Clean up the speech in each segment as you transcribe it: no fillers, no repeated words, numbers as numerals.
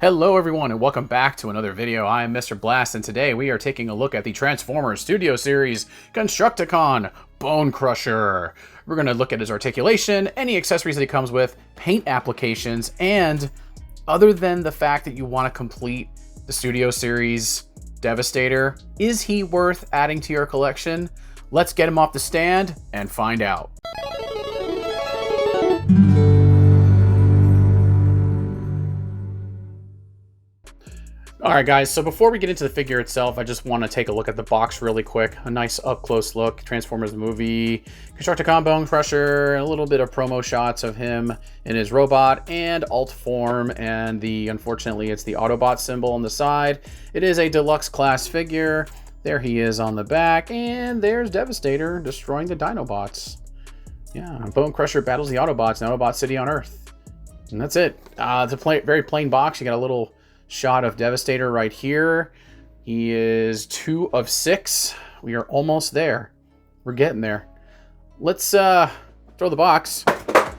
Hello everyone and welcome back to another video. I am Mr. Blast and today we are taking a look at the Transformers Studio Series Constructicon Bonecrusher. We're going to look at his articulation, any accessories that he comes with, paint applications, and other than the fact that you want to complete the Studio Series Devastator, is he worth adding to your collection? Let's get him off the stand and find out. Alright guys, so before we get into the figure itself, I just want to take a look at the box really quick. A nice up-close look, Transformers the movie, Constructicon Bonecrusher, a little bit of promo shots of him in his robot, and alt form, and unfortunately it's the Autobot symbol on the side. It is a deluxe class figure. There he is on the back, and there's Devastator destroying the Dinobots. Yeah, Bonecrusher battles the Autobots in Autobot City on Earth. And that's it. It's a very plain box. You got a little shot of Devastator right here. He is 2 of 6. We are almost there. We're getting there. Let's throw the box. That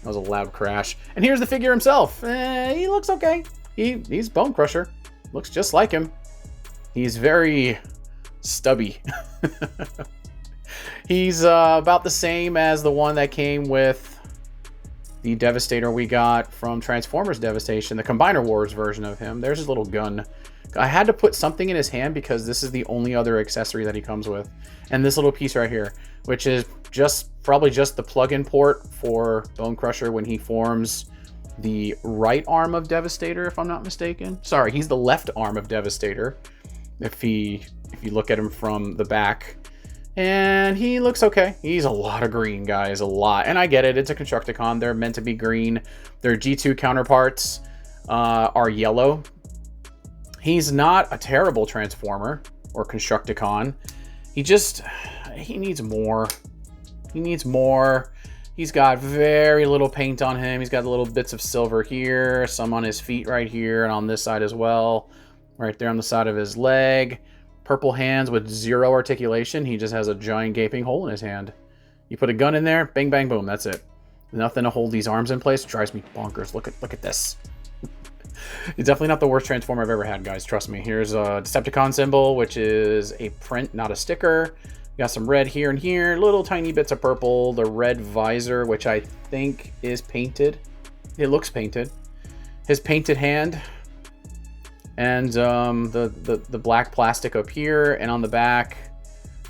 was a loud crash. And here's the figure himself. He looks okay. He's Bonecrusher. Looks just like him. He's very stubby. He's about the same as the one that came with the Devastator we got from Transformers Devastation, the Combiner Wars version of him. There's his little gun. I had to put something in his hand because this is the only other accessory that he comes with. And this little piece right here, which is probably just the plug-in port for Bonecrusher when he forms the right arm of Devastator, if I'm not mistaken. Sorry, he's the left arm of Devastator, if you look at him from the back. And he looks okay. He's a lot of green, guys, a lot. And I get it, it's a Constructicon. They're meant to be green. Their G2 counterparts are yellow. He's not a terrible Transformer or Constructicon. He needs more. He needs more. He's got very little paint on him. He's got little bits of silver here, some on his feet right here, and on this side as well. Right there on the side of his leg. Purple hands with 0 articulation. He just has a giant gaping hole in his hand. You put a gun in there, bang, bang, boom. That's it. Nothing to hold these arms in place. It drives me bonkers. Look at this. It's definitely not the worst Transformer I've ever had, guys. Trust me. Here's a Decepticon symbol, which is a print, not a sticker. Got some red here and here. Little tiny bits of purple. The red visor, which I think is painted. It looks painted. His painted hand. And the black plastic up here, and on the back,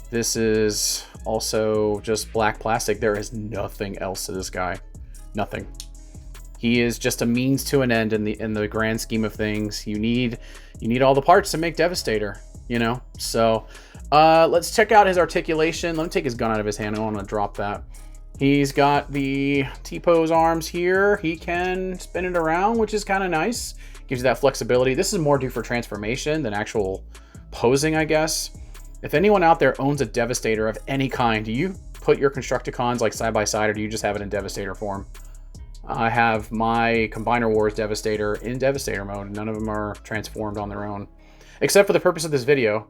this is also just black plastic. There is nothing else to this guy. Nothing. He is just a means to an end in the grand scheme of things. You need all the parts to make Devastator, you know? So let's check out his articulation. Let me take his gun out of his hand. I don't want to drop that. He's got the T-pose arms here. He can spin it around, which is kind of nice. Gives you that flexibility. This is more due for transformation than actual posing, I guess. If anyone out there owns a Devastator of any kind, do you put your Constructicons like side by side, or do you just have it in Devastator form? I have my Combiner Wars Devastator in Devastator mode. None of them are transformed on their own. Except for the purpose of this video.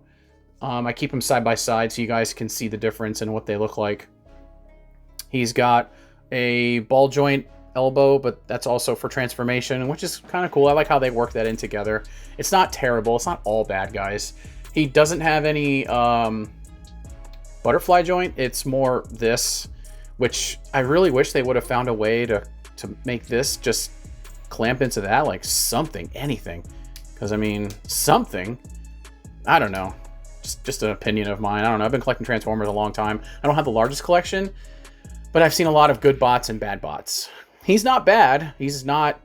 I keep them side by side so you guys can see the difference in what they look like. He's got a ball joint elbow, but that's also for transformation, which is kind of cool. I like how they work that in together. It's not terrible. It's not all bad, guys. He doesn't have any butterfly joint. It's more this, which I really wish they would have found a way to make this just clamp into that, like something, anything. Because, I mean, something, I don't know. Just an opinion of mine. I don't know. I've been collecting Transformers a long time. I don't have the largest collection, but I've seen a lot of good bots and bad bots. He's not bad. He's not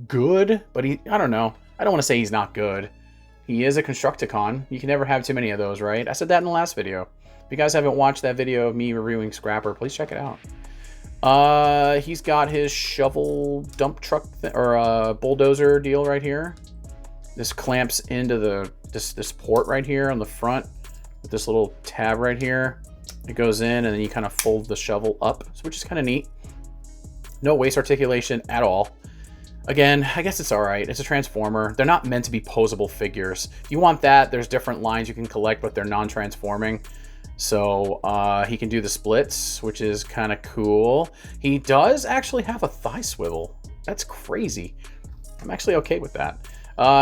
good, but I don't know. I don't want to say he's not good. He is a Constructicon. You can never have too many of those, right? I said that in the last video. If you guys haven't watched that video of me reviewing Scrapper, please check it out. He's got his shovel dump truck or bulldozer deal right here. This clamps into this port right here on the front with this little tab right here. It goes in and then you kind of fold the shovel up, which is kind of neat. No waist articulation at all. Again, I guess it's all right. It's a Transformer. They're not meant to be posable figures. If you want that, there's different lines you can collect, but they're non-transforming. So he can do the splits, which is kind of cool. He does actually have a thigh swivel. That's crazy. I'm actually okay with that.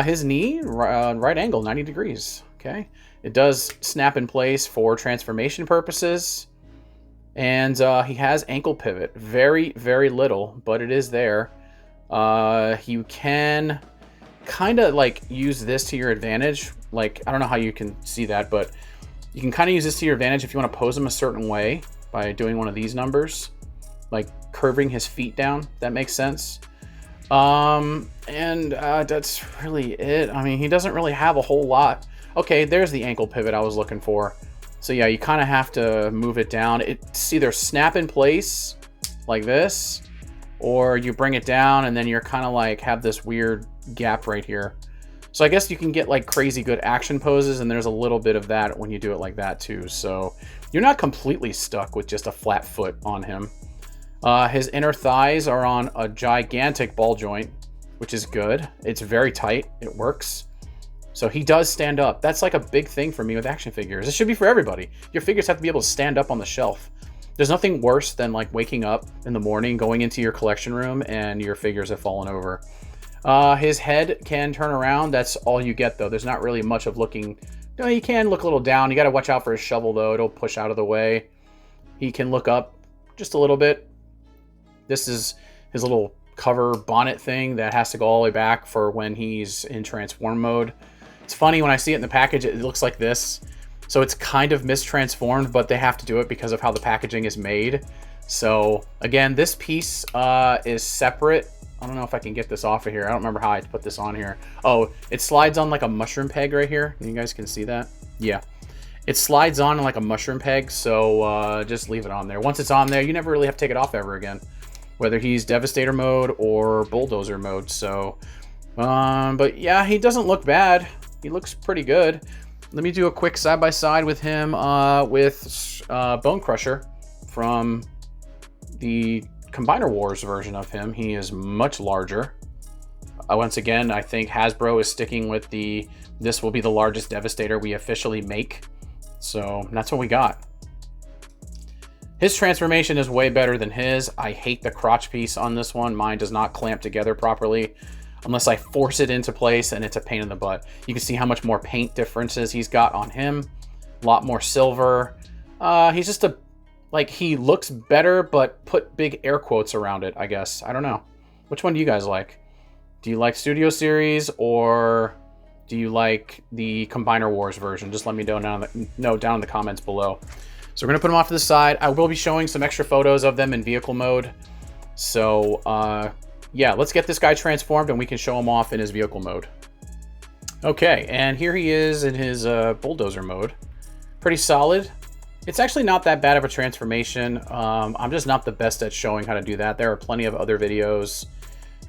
His knee, right angle, 90 degrees. Okay. It does snap in place for transformation purposes. And he has ankle pivot. Very, very little, but it is there. You can kind of like use this to your advantage. Like, I don't know how you can see that, but you can kind of use this to your advantage if you want to pose him a certain way by doing one of these numbers, like curving his feet down. If that makes sense. That's really it. I mean, he doesn't really have a whole lot. Okay, there's the ankle pivot I was looking for. So yeah, you kind of have to move it down. It's either snap in place like this, or you bring it down and then you're kind of like have this weird gap right here. So I guess you can get like crazy good action poses, and there's a little bit of that when you do it like that too. So you're not completely stuck with just a flat foot on him. His inner thighs are on a gigantic ball joint, which is good. It's very tight. It works. So he does stand up. That's like a big thing for me with action figures. It should be for everybody. Your figures have to be able to stand up on the shelf. There's nothing worse than like waking up in the morning, going into your collection room, and your figures have fallen over. His head can turn around. That's all you get, though. There's not really much of looking. No, you can look a little down. You got to watch out for his shovel, though. It'll push out of the way. He can look up just a little bit. This is his little cover bonnet thing that has to go all the way back for when he's in transform mode. It's funny, when I see it in the package, it looks like this. So it's kind of mistransformed, but they have to do it because of how the packaging is made. So again, this piece is separate. I don't know if I can get this off of here. I don't remember how I put this on here. Oh, it slides on like a mushroom peg right here. You guys can see that? Yeah. It slides on like a mushroom peg, so just leave it on there. Once it's on there, you never really have to take it off ever again, whether he's Devastator mode or Bulldozer mode. So, but yeah, he doesn't look bad. He looks pretty good. Let me do a quick side-by-side with him with Bonecrusher from the Combiner Wars version of him. He is much larger. Once again, I think Hasbro is sticking with this will be the largest Devastator we officially make. So that's what we got. His transformation is way better than his. I hate the crotch piece on this one. Mine does not clamp together properly unless I force it into place, and it's a pain in the butt. You can see how much more paint differences he's got on him. A lot more silver. He's just he looks better, but put big air quotes around it, I guess. I don't know. Which one do you guys like? Do you like Studio Series, or do you like the Combiner Wars version? Just let me know down in the comments below. So we're going to put them off to the side. I will be showing some extra photos of them in vehicle mode. So, yeah, let's get this guy transformed and we can show him off in his vehicle mode. Okay, and here he is in his bulldozer mode. Pretty solid. It's actually not that bad of a transformation. I'm just not the best at showing how to do that. There are plenty of other videos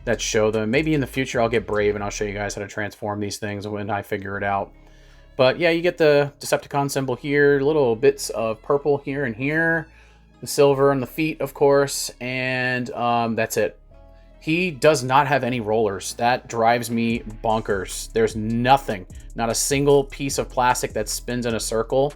that show them. Maybe in the future I'll get brave and I'll show you guys how to transform these things when I figure it out. But yeah, you get the Decepticon symbol here, little bits of purple here and here, the silver on the feet, of course, and that's it. He does not have any rollers. That drives me bonkers. There's nothing, not a single piece of plastic that spins in a circle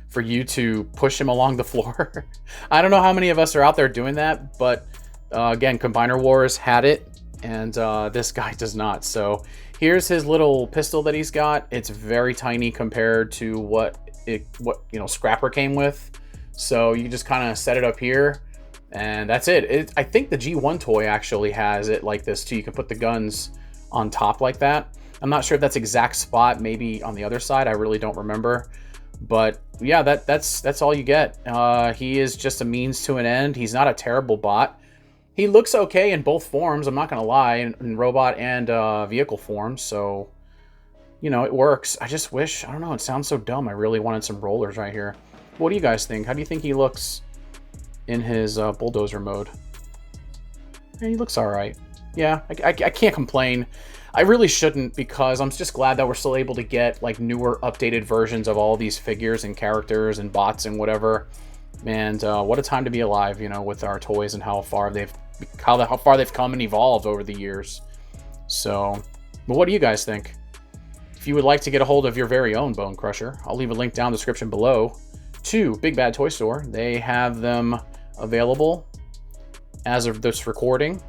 for you to push him along the floor. I don't know how many of us are out there doing that, but again, Combiner Wars had it, and this guy does not. So here's his little pistol that he's got. It's very tiny compared to what Scrapper came with. So you just kind of set it up here, and that's it. I think the G1 toy actually has it like this too. You can put the guns on top like that. I'm not sure if that's exact spot, maybe on the other side. I really don't remember. But yeah, that's all you get. He is just a means to an end. He's not a terrible bot. He looks okay in both forms, I'm not going to lie, in robot and vehicle form. So, you know, it works. I just wish, I don't know, it sounds so dumb. I really wanted some rollers right here. What do you guys think? How do you think he looks in his bulldozer mode? He looks all right. Yeah, I can't complain. I really shouldn't, because I'm just glad that we're still able to get like newer, updated versions of all these figures and characters and bots and whatever. And what a time to be alive, you know, with our toys and how far they've come and evolved over the years. So, but what do you guys think? If you would like to get a hold of your very own Bonecrusher, I'll leave a link down in the description below to Big Bad Toy Store. They have them available as of this recording,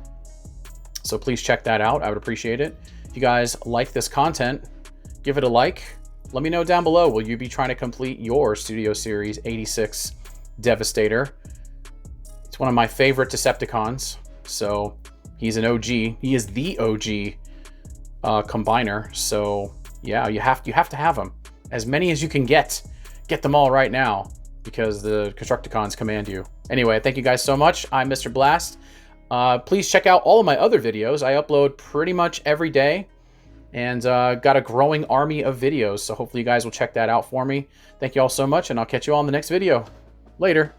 so please check that out. I would appreciate it. If you guys like this content, give it a like. Let me know down below, will you be trying to complete your Studio Series 86 Devastator? It's one of my favorite Decepticons, so he's an OG. He is the OG combiner, so yeah, you have to have them. As many as you can get. Get them all right now, because the Constructicons command you. Anyway, thank you guys so much. I'm Mr. Blast. Please check out all of my other videos. I upload pretty much every day. And got a growing army of videos, so hopefully you guys will check that out for me. Thank you all so much, and I'll catch you all in the next video. Later.